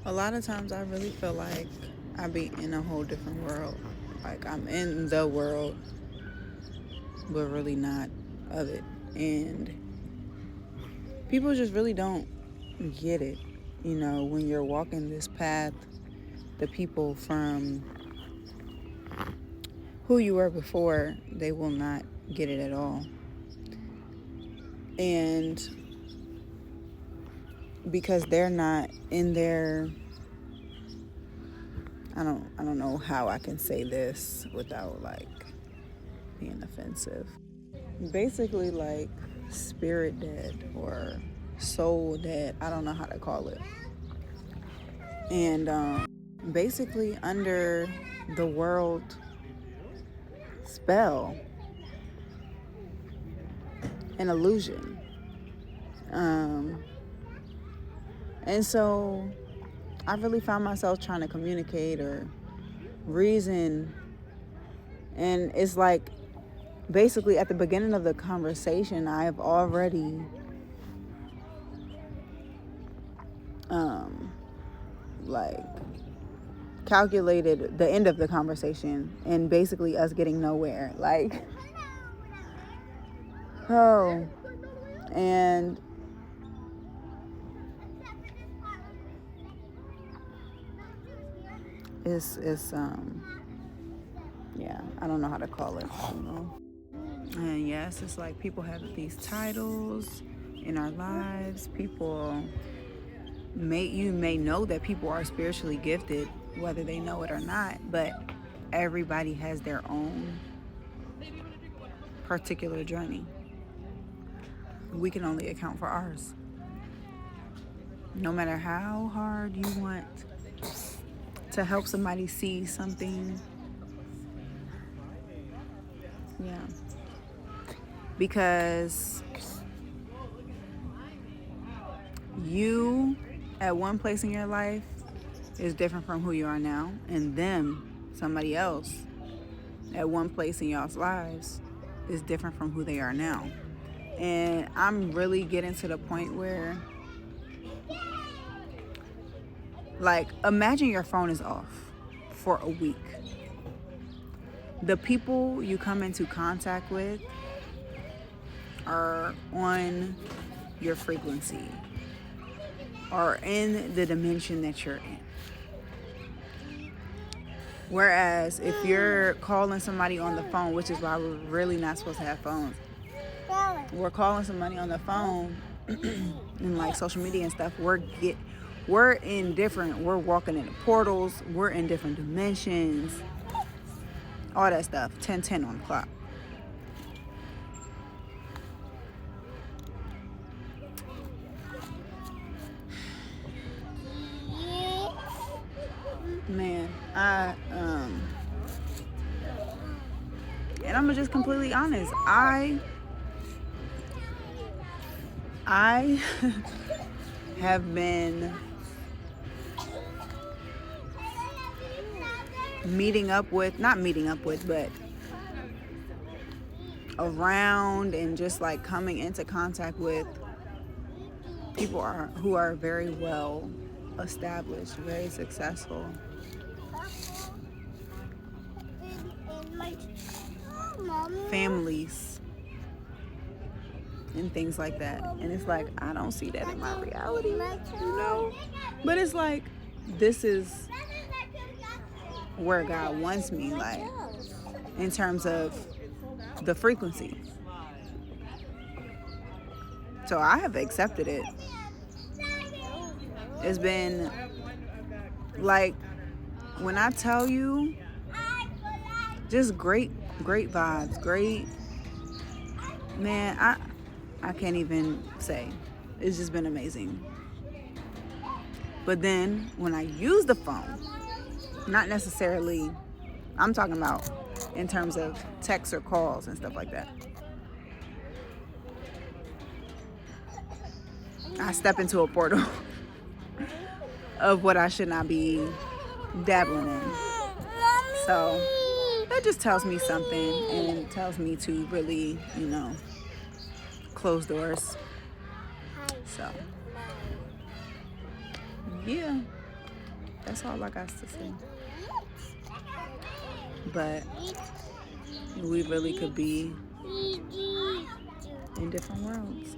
A lot of times I really feel like I be in a whole different world. Like I'm in the world, but really not of it. And people just really don't get it. You know, when you're walking this path, the people from who you were before, they will not get it at all. And because they're not in their I don't know how I can say this without like being offensive. Basically like spirit dead or soul dead. I don't know how to call it. And basically under the world spell, an illusion. Um, and so I really found myself trying to communicate or reason. And it's like basically at the beginning of the conversation, I've already like calculated the end of the conversation and basically us getting nowhere. Like, oh, and it's yeah, I don't know how to call it, you know. And yes, it's like people have these titles in our lives. You may know that people are spiritually gifted, whether they know it or not, but everybody has their own particular journey. We can only account for ours. No matter how hard you want to help somebody see something, yeah. Because you at one place in your life is different from who you are now, and them, somebody else, at one place in y'all's lives is different from who they are now. And I'm really getting to the point where, like, imagine your phone is off for a week. The people you come into contact with are on your frequency or in the dimension that you're in. Whereas if you're calling somebody on the phone, which is why we're really not supposed to have phones, we're calling somebody on the phone and like social media and stuff, we're in different, we're walking into portals, we're in different dimensions, all that stuff. 10:10 on the clock. Man, and I'm just completely honest. I have been not meeting up with, but around and just like coming into contact with people who are very well established, very successful. Families and things like that. And it's like, I don't see that in my reality, you know? But it's like, this is where God wants me, like, in terms of the frequency. So I have accepted it. It's been like, when I tell you, just great vibes, great, man, I can't even say. It's just been amazing. But then when I use the phone, not necessarily, I'm talking about in terms of texts or calls and stuff like that, I step into a portal of what I should not be dabbling in. So that just tells me something, and tells me to really, close doors. So, yeah. That's all I got to say. But we really could be in different worlds.